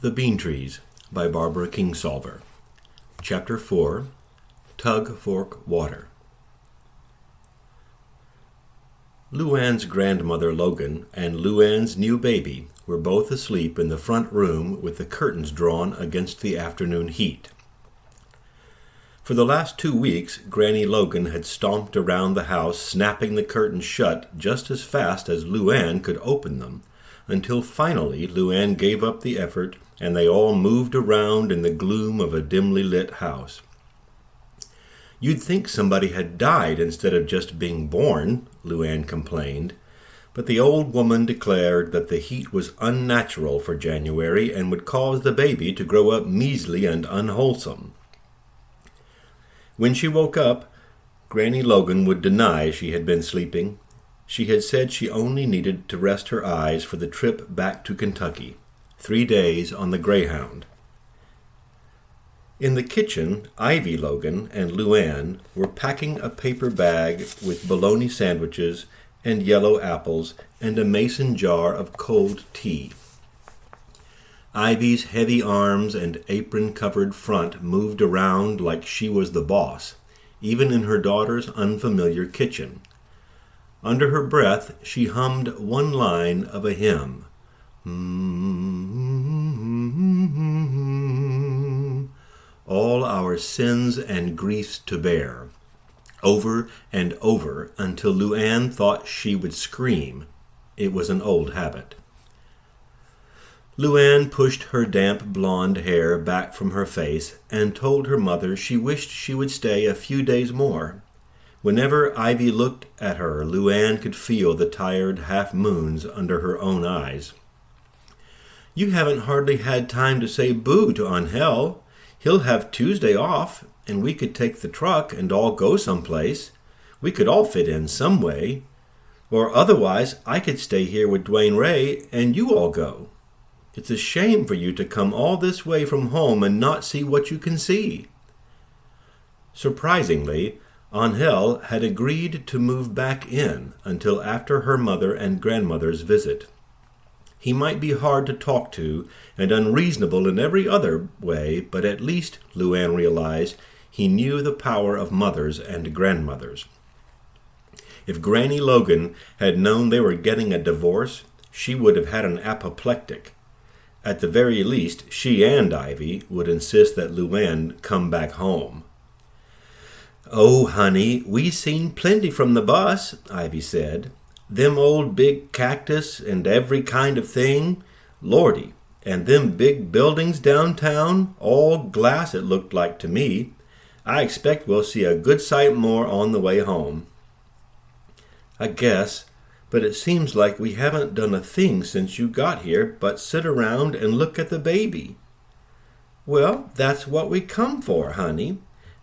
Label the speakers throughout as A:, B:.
A: The Bean Trees by Barbara Kingsolver. Chapter 4, Tug Fork Water. Luann's grandmother Logan and Luann's new baby were both asleep in the front room with the curtains drawn against the afternoon heat. For the last 2 weeks, Granny Logan had stomped around the house, snapping the curtains shut just as fast as Luann could open them, until finally Luann gave up the effort and they all moved around in the gloom of a dimly lit house. "You'd think somebody had died instead of just being born," Luann complained, but the old woman declared that the heat was unnatural for January and would cause the baby to grow up measly and unwholesome. When she woke up, Granny Logan would deny she had been sleeping. She had said she only needed to rest her eyes for the trip back to Kentucky, 3 days on the Greyhound. In the kitchen, Ivy Logan and Luann were packing a paper bag with bologna sandwiches and yellow apples and a mason jar of cold tea. Ivy's heavy arms and apron-covered front moved around like she was the boss, even in her daughter's unfamiliar kitchen. Under her breath, she hummed one line of a hymn. All our sins and griefs to bear, over and over until Luann thought she would scream. It was an old habit. Luann pushed her damp blonde hair back from her face and told her mother she wished she would stay a few days more. Whenever Ivy looked at her, Luann could feel the tired half-moons under her own eyes. "You haven't hardly had time to say boo to Angel. He'll have Tuesday off, and we could take the truck and all go someplace. We could all fit in some way. Or otherwise, I could stay here with Dwayne Ray, and you all go. It's a shame for you to come all this way from home and not see what you can see." Surprisingly, Angel had agreed to move back in until after her mother and grandmother's visit. He might be hard to talk to and unreasonable in every other way, but at least, Luann realized, he knew the power of mothers and grandmothers. If Granny Logan had known they were getting a divorce, she would have had an apoplectic. At the very least, she and Ivy would insist that Luann come back home. "Oh, honey, we seen plenty from the bus," Ivy said. "Them old big cactus and every kind of thing. Lordy, and them big buildings downtown, all glass it looked like to me. I expect we'll see a good sight more on the way home." "I guess, but it seems like we haven't done a thing since you got here but sit around and look at the baby." "Well, that's what we come for, honey.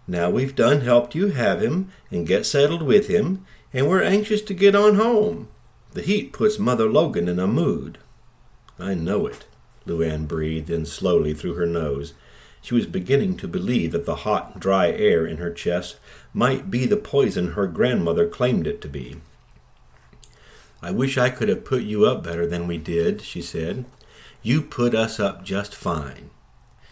A: Now we've done helped you have him and get settled with him, and we're anxious to get on home. The heat puts Mother Logan in a mood." "I know it," Luann breathed in slowly through her nose. She was beginning to believe that the hot, dry air in her chest might be the poison her grandmother claimed it to be. "I wish I could have put you up better than we did," she said. "You put us up just fine.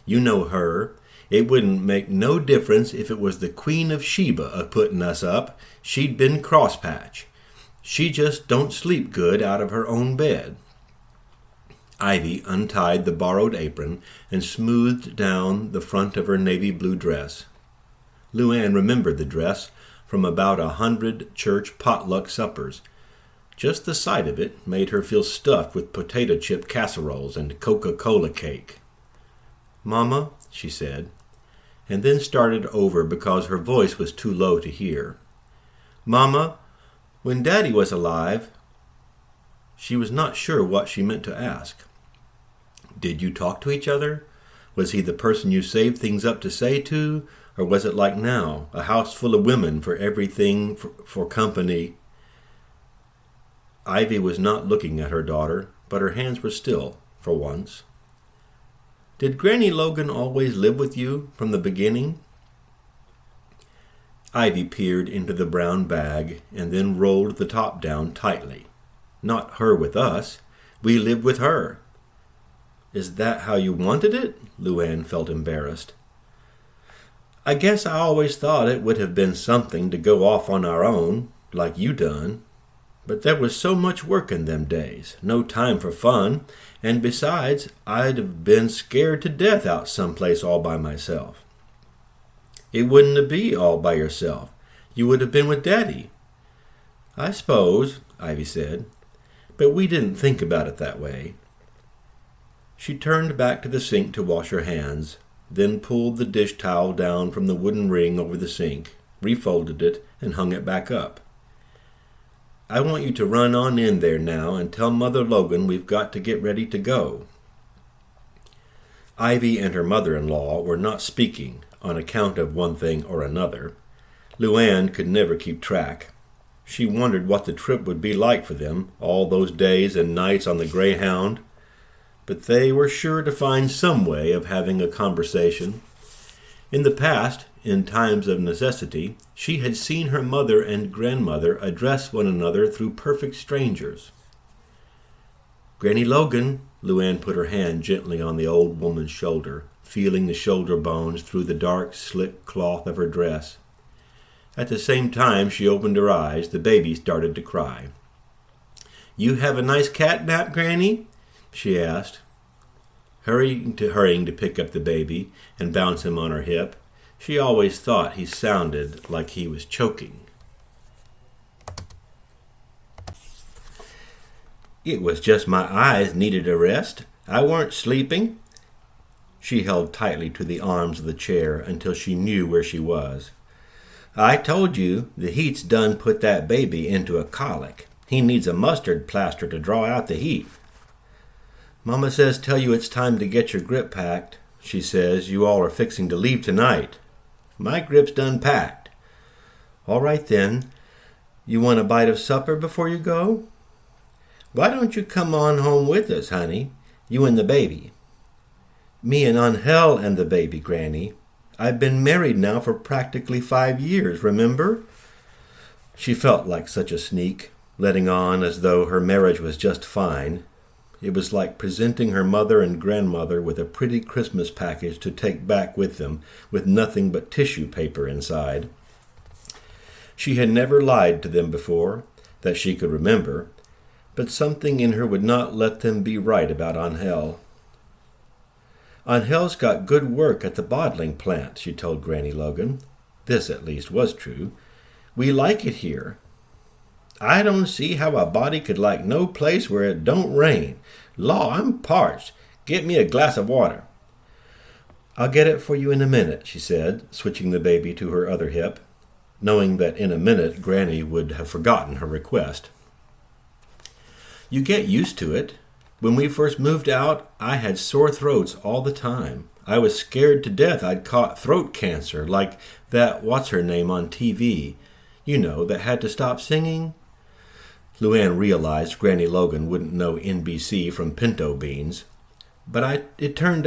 A: You know her. It wouldn't make no difference if it was the Queen of Sheba a-putting us up. She'd been crosspatch. She just don't sleep good out of her own bed." Ivy untied the borrowed apron and smoothed down the front of her navy blue dress. Luann remembered the dress from about 100 church potluck suppers. Just the sight of it made her feel stuffed with potato chip casseroles and Coca-Cola cake. "Mama," she said, and then started over because her voice was too low to hear. "Mama, when Daddy was alive—" She was not sure what she meant to ask. "Did you talk to each other? Was he the person you saved things up to say to? Or was it like now, a house full of women for everything, for company?" Ivy was not looking at her daughter, but her hands were still, for once. "Did Granny Logan always live with you from the beginning?" Ivy peered into the brown bag and then rolled the top down tightly. "Not her with us. We lived with her." Is that how you wanted it? Luann felt embarrassed. I guess I always thought it would have been something to go off on our own, like you done. But there was so much work in them days, no time for fun, and besides, I'd have been scared to death out someplace all by myself. It wouldn't have been all by yourself. You would have been with Daddy. I suppose, Ivy said, but we didn't think about it that way. She turned back to the sink to wash her hands, then pulled the dish towel down from the wooden ring over the sink, refolded it, and hung it back up. I want you to run on in there now and tell Mother Logan we've got to get ready to go. Ivy and her mother-in-law were not speaking on account of one thing or another. Luann could never keep track. She wondered what the trip would be like for them, all those days and nights on the Greyhound. But they were sure to find some way of having a conversation. In the past, in times of necessity, she had seen her mother and grandmother address one another through perfect strangers. Granny Logan, Luann put her hand gently on the old woman's shoulder, feeling the shoulder bones through the dark, slick cloth of her dress. At the same time she opened her eyes, the baby started to cry. You have a nice cat nap, Granny? She asked, hurrying to pick up the baby and bounce him on her hip. She always thought he sounded like he was choking. It was just my eyes needed a rest. I weren't sleeping. She held tightly to the arms of the chair until she knew where she was. I told you the heat's done put that baby into a colic. He needs a mustard plaster to draw out the heat. Mama says tell you it's time to get your grip packed. She says you all are fixing to leave tonight. My grip's done packed. All right then. You want a bite of supper before you go? Why don't you come on home with us, honey? You and the baby. Me and Angel and the baby, Granny. I've been married now for practically 5 years, remember? She felt like such a sneak, letting on as though her marriage was just fine. It was like presenting her mother and grandmother with a pretty Christmas package to take back with them, with nothing but tissue paper inside. She had never lied to them before, that she could remember, but something in her would not let them be right about Angel. Angel's got good work at the bottling plant, she told Granny Logan. This, at least, was true. We like it here. I don't see how a body could like no place where it don't rain. Law, I'm parched. Get me a glass of water. I'll get it for you in a minute, she said, switching the baby to her other hip, knowing that in a minute Granny would have forgotten her request. You get used to it. When we first moved out, I had sore throats all the time. I was scared to death I'd caught throat cancer, like that what's-her-name on TV. You know, that had to stop singing. Luann realized Granny Logan wouldn't know NBC from pinto beans. But I turned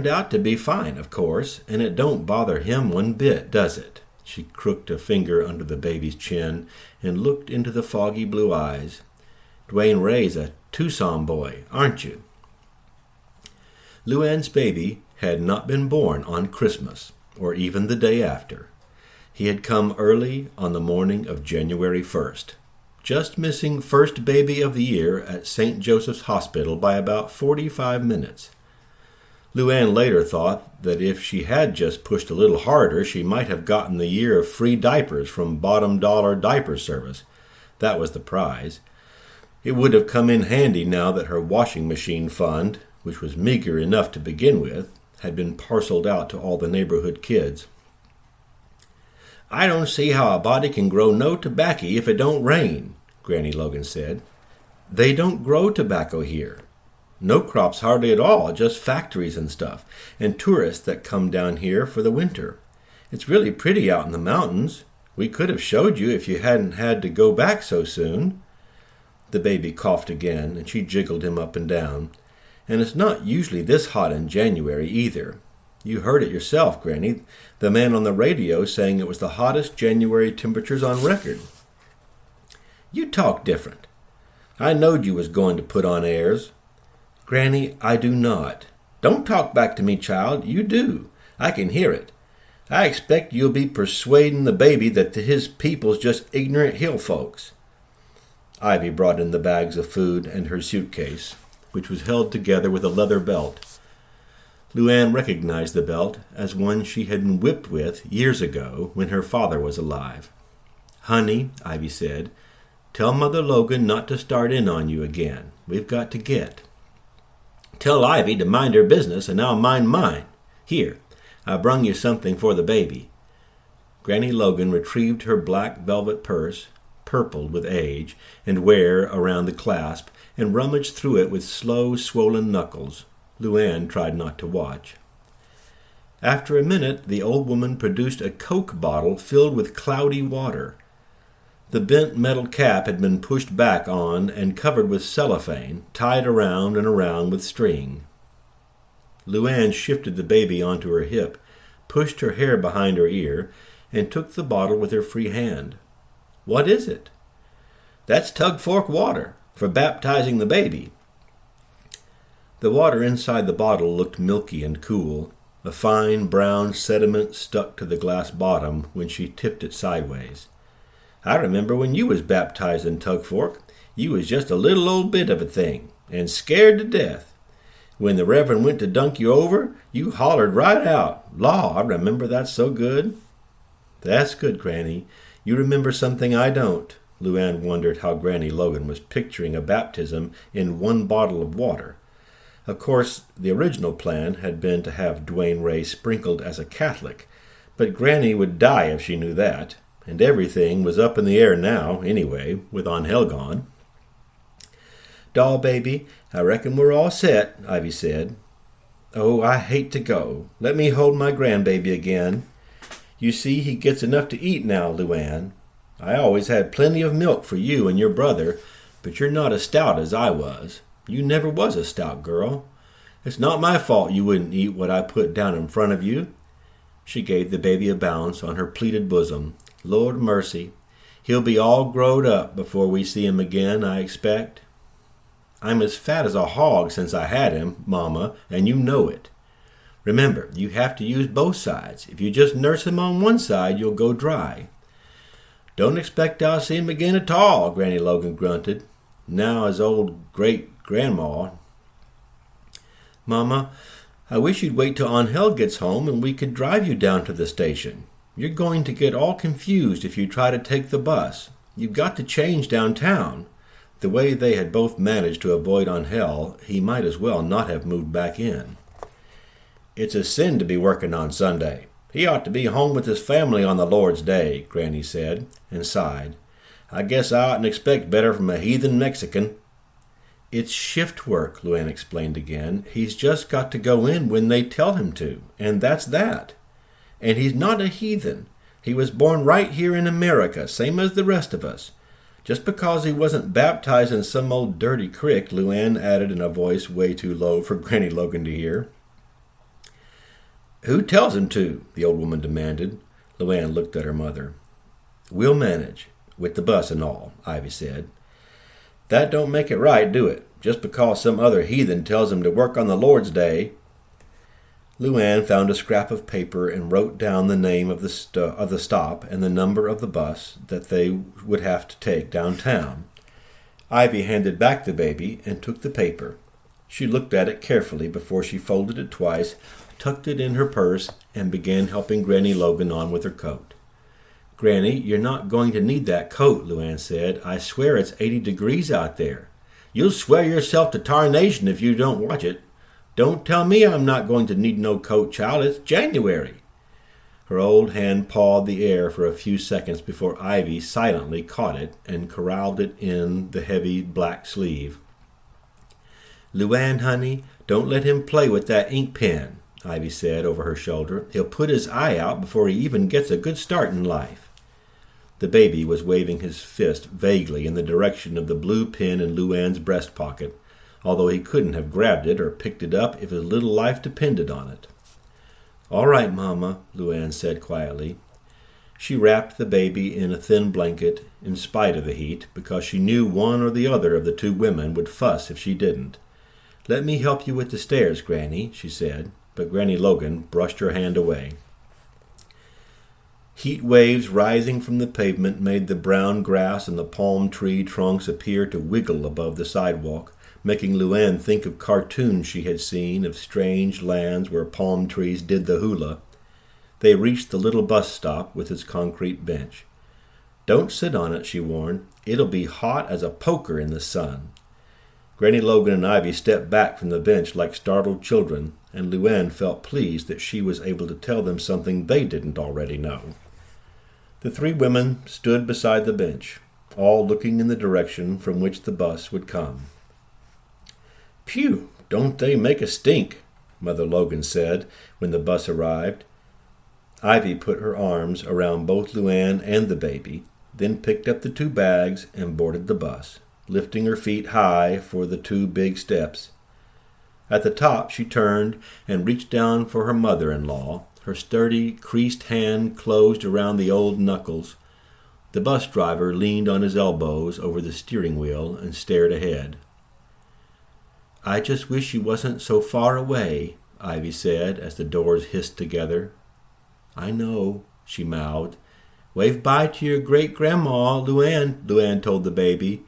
A: out to be fine, of course, and it don't bother him one bit, does it? She crooked a finger under the baby's chin and looked into the foggy blue eyes. Dwayne Ray's a Tucson boy, aren't you? Luann's baby had not been born on Christmas, or even the day after. He had come early on the morning of January 1st. Just missing first baby of the year at St. Joseph's Hospital by about 45 minutes. Luann later thought that if she had just pushed a little harder, she might have gotten the year of free diapers from Bottom Dollar Diaper Service. That was the prize. It would have come in handy now that her washing machine fund, which was meager enough to begin with, had been parceled out to all the neighborhood kids. I don't see how a body can grow no tobacco if it don't rain, Granny Logan said. They don't grow tobacco here. No crops hardly at all, just factories and stuff, and tourists that come down here for the winter. It's really pretty out in the mountains. We could have showed you if you hadn't had to go back so soon. The baby coughed again, and she jiggled him up and down. And it's not usually this hot in January either. You heard it yourself, Granny, the man on the radio saying it was the hottest January temperatures on record. You talk different. I knowed you was going to put on airs. Granny, I do not. Don't talk back to me, child. You do. I can hear it. I expect you'll be persuading the baby that his people's just ignorant hill folks. Ivy brought in the bags of food and her suitcase, which was held together with a leather belt. Luann recognized the belt as one she had been whipped with years ago when her father was alive. Honey, Ivy said, tell Mother Logan not to start in on you again. We've got to get. Tell Ivy to mind her business, and I'll mind mine. Here, I brung you something for the baby. Granny Logan retrieved her black velvet purse, purpled with age and wear around the clasp, and rummaged through it with slow, swollen knuckles. Luann tried not to watch. After a minute, the old woman produced a Coke bottle filled with cloudy water. The bent metal cap had been pushed back on and covered with cellophane, tied around and around with string. Luann shifted the baby onto her hip, pushed her hair behind her ear, and took the bottle with her free hand. What is it? That's Tug Fork water, for baptizing the baby. The water inside the bottle looked milky and cool. A fine brown sediment stuck to the glass bottom when she tipped it sideways. I remember when you was baptized in Tug Fork, you was just a little old bit of a thing, and scared to death. When the Reverend went to dunk you over, you hollered right out. Law, I remember that so good. That's good, Granny. You remember something I don't. Luann wondered how Granny Logan was picturing a baptism in one bottle of water. Of course, the original plan had been to have Dwayne Ray sprinkled as a Catholic, but Granny would die if she knew that, and everything was up in the air now, anyway, with Angel gone. Doll baby, I reckon we're all set, Ivy said. Oh, I hate to go. Let me hold my grandbaby again. You see, he gets enough to eat now, Luann. I always had plenty of milk for you and your brother, but you're not as stout as I was. You never was a stout girl. It's not my fault you wouldn't eat what I put down in front of you. She gave the baby a bounce on her pleated bosom. Lord mercy, he'll be all growed up before we see him again, I expect. I'm as fat as a hog since I had him, Mama, and you know it. Remember, you have to use both sides. If you just nurse him on one side, you'll go dry. Don't expect I'll see him again at all, Granny Logan grunted. Now as old great-grandma. Mama, I wish you'd wait till Angel gets home and we could drive you down to the station. You're going to get all confused if you try to take the bus. You've got to change downtown. The way they had both managed to avoid Angel, he might as well not have moved back in. It's a sin to be working on Sunday. He ought to be home with his family on the Lord's Day, Granny said, and sighed. I guess I oughtn't expect better from a heathen Mexican. It's shift work, Luann explained again. He's just got to go in when they tell him to, and that's that. And he's not a heathen. He was born right here in America, same as the rest of us. Just because he wasn't baptized in some old dirty creek, Luann added in a voice way too low for Granny Logan to hear. Who tells him to? The old woman demanded. Luann looked at her mother. We'll manage, with the bus and all, Ivy said. That don't make it right, do it? Just because some other heathen tells him to work on the Lord's Day. Luann found a scrap of paper and wrote down the name of the stop and the number of the bus that they would have to take downtown. Ivy handed back the baby and took the paper. She looked at it carefully before she folded it twice, tucked it in her purse, and began helping Granny Logan on with her coat. Granny, you're not going to need that coat, Luann said. I swear it's 80 degrees out there. You'll swear yourself to tarnation if you don't watch it. Don't tell me I'm not going to need no coat, child. It's January. Her old hand pawed the air for a few seconds before Ivy silently caught it and corralled it in the heavy black sleeve. Luann, honey, don't let him play with that ink pen, Ivy said over her shoulder. He'll put his eye out before he even gets a good start in life. The baby was waving his fist vaguely in the direction of the blue pin in Luann's breast pocket, although he couldn't have grabbed it or picked it up if his little life depended on it. All right, Mama, Luann said quietly. She wrapped the baby in a thin blanket in spite of the heat, because she knew one or the other of the two women would fuss if she didn't. "Let me help you with the stairs, Granny," she said, but Granny Logan brushed her hand away. Heat waves rising from the pavement made the brown grass and the palm tree trunks appear to wiggle above the sidewalk, making Luann think of cartoons she had seen of strange lands where palm trees did the hula. They reached the little bus stop with its concrete bench. "Don't sit on it," she warned. "It'll be hot as a poker in the sun." Granny Logan and Ivy stepped back from the bench like startled children, and Luann felt pleased that she was able to tell them something they didn't already know. The three women stood beside the bench, all looking in the direction from which the bus would come. "Phew, don't they make a stink," Mother Logan said when the bus arrived. Ivy put her arms around both Luann and the baby, then picked up the 2 bags and boarded the bus, lifting her feet high for the 2 big steps. At the top she turned and reached down for her mother-in-law, her sturdy, creased hand closed around the old knuckles. The bus driver leaned on his elbows over the steering wheel and stared ahead. "I just wish you wasn't so far away," Ivy said as the doors hissed together. "I know," she mouthed. "Wave bye to your great-grandma, Luann told the baby.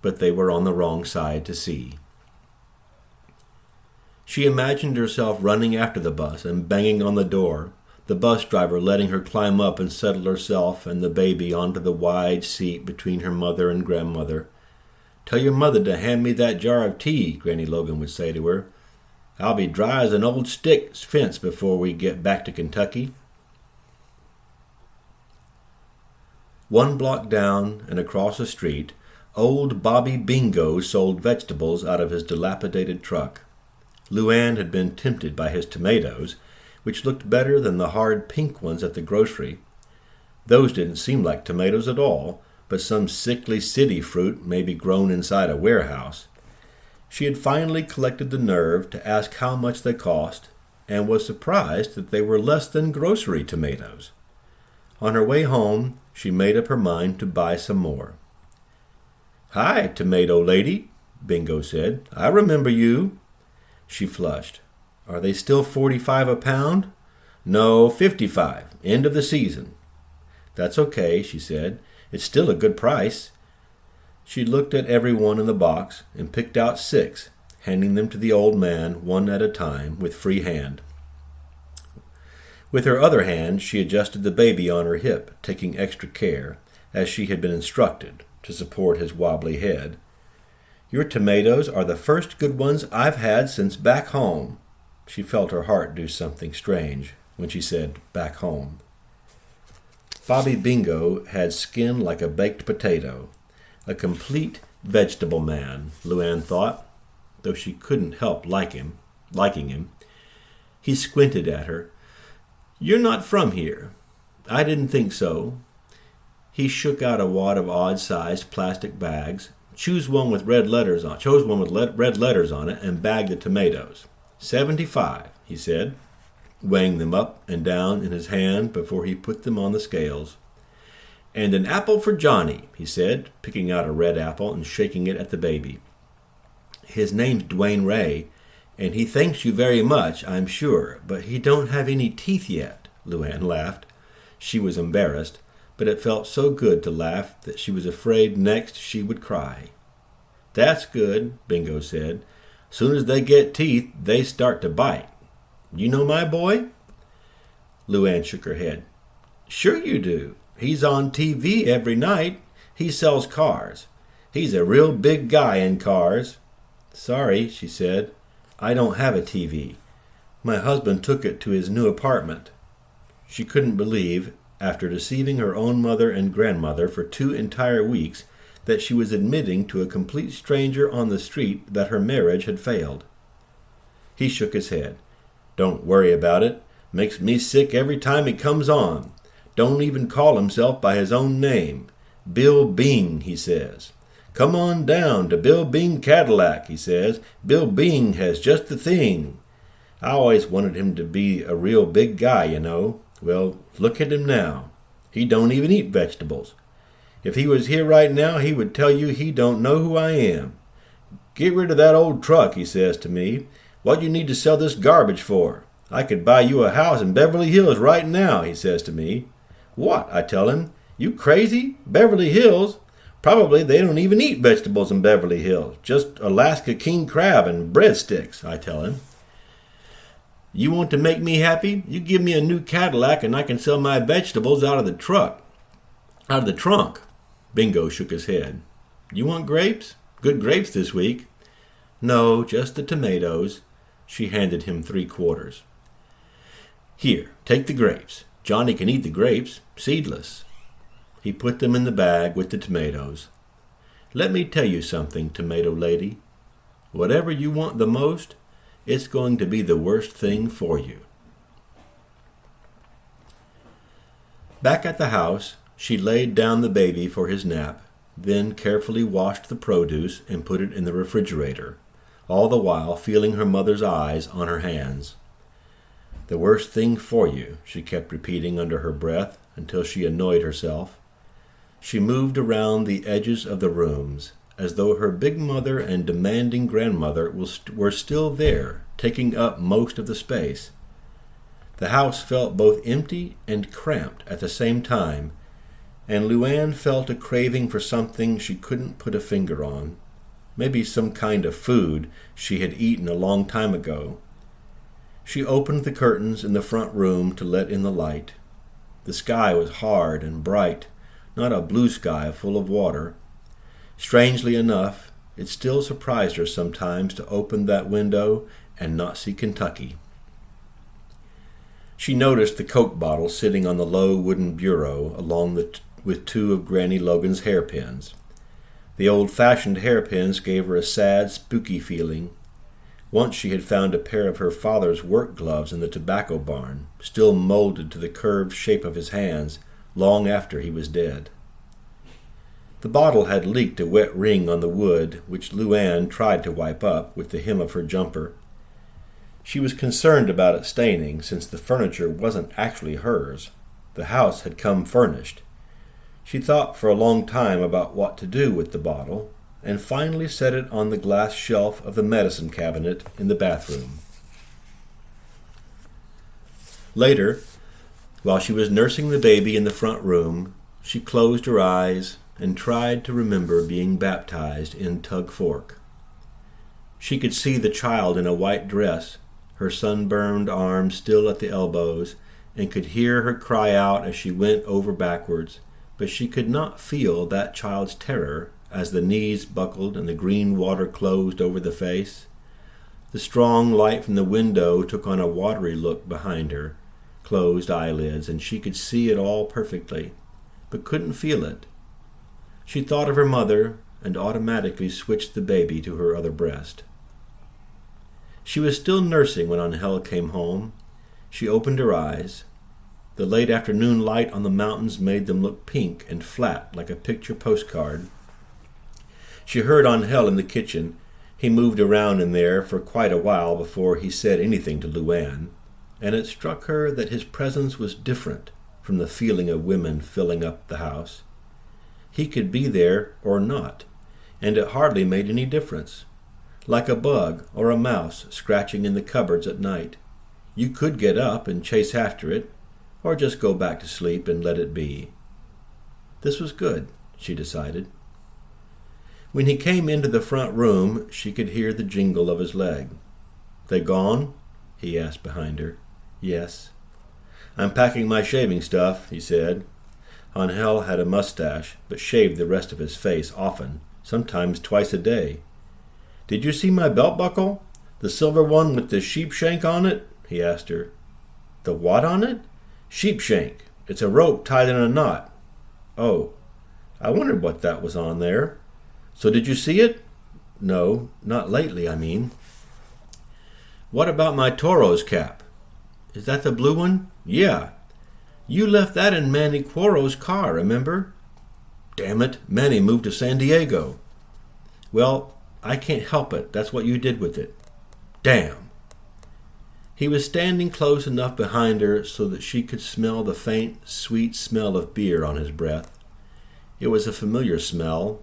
A: But they were on the wrong side to see. She imagined herself running after the bus and banging on the door, the bus driver letting her climb up and settle herself and the baby onto the wide seat between her mother and grandmother. "Tell your mother to hand me that jar of tea," Granny Logan would say to her. "I'll be dry as an old stick fence before we get back to Kentucky." 1 block down and across the street, old Bobby Bingo sold vegetables out of his dilapidated truck. Luann had been tempted by his tomatoes, which looked better than the hard pink ones at the grocery. Those didn't seem like tomatoes at all, but some sickly city fruit maybe grown inside a warehouse. She had finally collected the nerve to ask how much they cost, and was surprised that they were less than grocery tomatoes. On her way home, she made up her mind to buy some more. "Hi, tomato lady," Bingo said. "I remember you." She flushed. "Are they still 45 a pound?" "No, 55. End of the season." "That's okay," she said. "It's still a good price." She looked at every one in the box and picked out 6, handing them to the old man one at a time with free hand. With her other hand, she adjusted the baby on her hip, taking extra care, as she had been instructed, to support his wobbly head. "Your tomatoes are the first good ones I've had since back home." She felt her heart do something strange when she said back home. Bobby Bingo had skin like a baked potato. A complete vegetable man, Luann thought, though she couldn't help liking him. He squinted at her. "You're not from here." "I didn't think so." He shook out a wad of odd-sized plastic bags, chose one with red letters on it, and bagged the tomatoes. 75, he said, weighing them up and down in his hand before he put them on the scales. "And an apple for Johnny," he said, picking out a red apple and shaking it at the baby. "His name's Dwayne Ray, and he thanks you very much, I'm sure, but he don't have any teeth yet," Luann laughed. She was embarrassed, but it felt so good to laugh that she was afraid next she would cry. "That's good," Bingo said. "Soon as they get teeth, they start to bite. You know my boy?" Luann shook her head. "Sure you do. He's on TV every night. He sells cars. He's a real big guy in cars." "Sorry," she said. "I don't have a TV. My husband took it to his new apartment." She couldn't believe, after deceiving her own mother and grandmother for 2 entire weeks, that she was admitting to a complete stranger on the street that her marriage had failed. He shook his head. "Don't worry about it. Makes me sick every time he comes on. Don't even call himself by his own name. Bill Bing, he says. Come on down to Bill Bing Cadillac, he says. Bill Bing has just the thing. I always wanted him to be a real big guy, you know. Well, look at him now. He don't even eat vegetables. If he was here right now, he would tell you he don't know who I am. "Get rid of that old truck," he says to me. "What you need to sell this garbage for? I could buy you a house in Beverly Hills right now," he says to me. "What?" I tell him. "You crazy? Beverly Hills? Probably they don't even eat vegetables in Beverly Hills. Just Alaska king crab and breadsticks," I tell him. "You want to make me happy? You give me a new Cadillac and I can sell my vegetables out of the trunk. Bingo shook his head. "You want grapes? Good grapes this week." "No, just the tomatoes." She handed him 3/4. "Here, take the grapes. Johnny can eat the grapes, seedless." He put them in the bag with the tomatoes. "Let me tell you something, tomato lady. Whatever you want the most, it's going to be the worst thing for you." Back at the house, she laid down the baby for his nap, then carefully washed the produce and put it in the refrigerator, all the while feeling her mother's eyes on her hands. "The worst thing for you," she kept repeating under her breath until she annoyed herself. She moved around the edges of the rooms, as though her big mother and demanding grandmother were still there, taking up most of the space. The house felt both empty and cramped at the same time, and Luann felt a craving for something she couldn't put a finger on, maybe some kind of food she had eaten a long time ago. She opened the curtains in the front room to let in the light. The sky was hard and bright, not a blue sky full of water. Strangely enough, it still surprised her sometimes to open that window and not see Kentucky. She noticed the Coke bottle sitting on the low wooden bureau with 2 of Granny Logan's hairpins. The old-fashioned hairpins gave her a sad, spooky feeling. Once she had found a pair of her father's work gloves in the tobacco barn, still molded to the curved shape of his hands, long after he was dead. The bottle had leaked a wet ring on the wood, which Luann tried to wipe up with the hem of her jumper. She was concerned about it staining, since the furniture wasn't actually hers. The house had come furnished. She thought for a long time about what to do with the bottle, and finally set it on the glass shelf of the medicine cabinet in the bathroom. Later, while she was nursing the baby in the front room, she closed her eyes and tried to remember being baptized in Tug Fork. She could see the child in a white dress, her sunburned arms still at the elbows, and could hear her cry out as she went over backwards, but she could not feel that child's terror as the knees buckled and the green water closed over the face. The strong light from the window took on a watery look behind her, closed eyelids, and she could see it all perfectly, but couldn't feel it. She thought of her mother and automatically switched the baby to her other breast. She was still nursing when Angel came home. She opened her eyes. The late afternoon light on the mountains made them look pink and flat like a picture postcard. She heard Angel in the kitchen. He moved around in there for quite a while before he said anything to Luann, and it struck her that his presence was different from the feeling of women filling up the house. He could be there or not, and it hardly made any difference. Like a bug or a mouse scratching in the cupboards at night. You could get up and chase after it, or just go back to sleep and let it be. This was good, she decided. When he came into the front room, she could hear the jingle of his leg. "They gone?" he asked behind her. "Yes." "I'm packing my shaving stuff," he said. Angel had a mustache, but shaved the rest of his face often, sometimes twice a day. "Did you see my belt buckle? The silver one with the sheepshank on it?" he asked her. "The what on it?" "Sheepshank. It's a rope tied in a knot." "Oh, I wondered what that was on there. So did you see it?" "No, not lately, I mean." "What about my Toro's cap?" "Is that the blue one?" "Yeah. You left that in Manny Cuoro's car, remember?" "Damn it, Manny moved to San Diego." "Well, I can't help it. That's what you did with it." "Damn." He was standing close enough behind her so that she could smell the faint, sweet smell of beer on his breath. It was a familiar smell,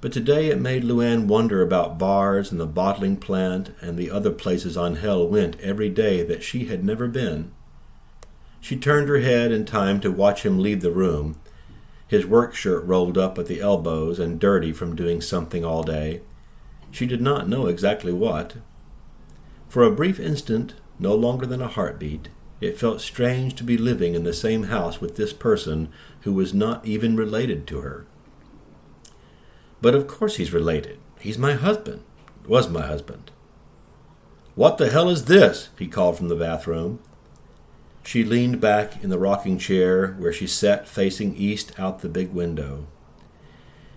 A: But today it made Luann wonder about bars and the bottling plant and the other places Angel went every day that she had never been. She turned her head in time to watch him leave the room, his work shirt rolled up at the elbows and dirty from doing something all day. She did not know exactly what. For a brief instant, no longer than a heartbeat, it felt strange to be living in the same house with this person who was not even related to her. But of course he's related. He's my husband. Was my husband. "What the hell is this?" he called from the bathroom. She leaned back in the rocking chair where she sat facing east out the big window.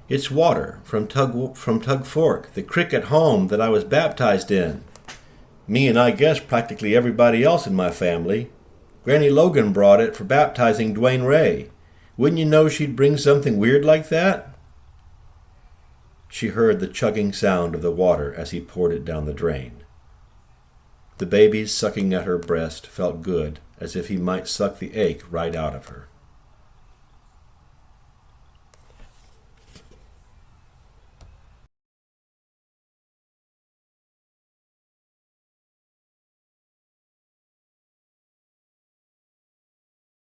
A: "It's water from Tug Fork, the crick at home that I was baptized in. Me and I guess practically everybody else in my family. Granny Logan brought it for baptizing Dwayne Ray. Wouldn't you know she'd bring something weird like that?" She heard the chugging sound of the water as he poured it down the drain. The baby's sucking at her breast felt good, as if he might suck the ache right out of her.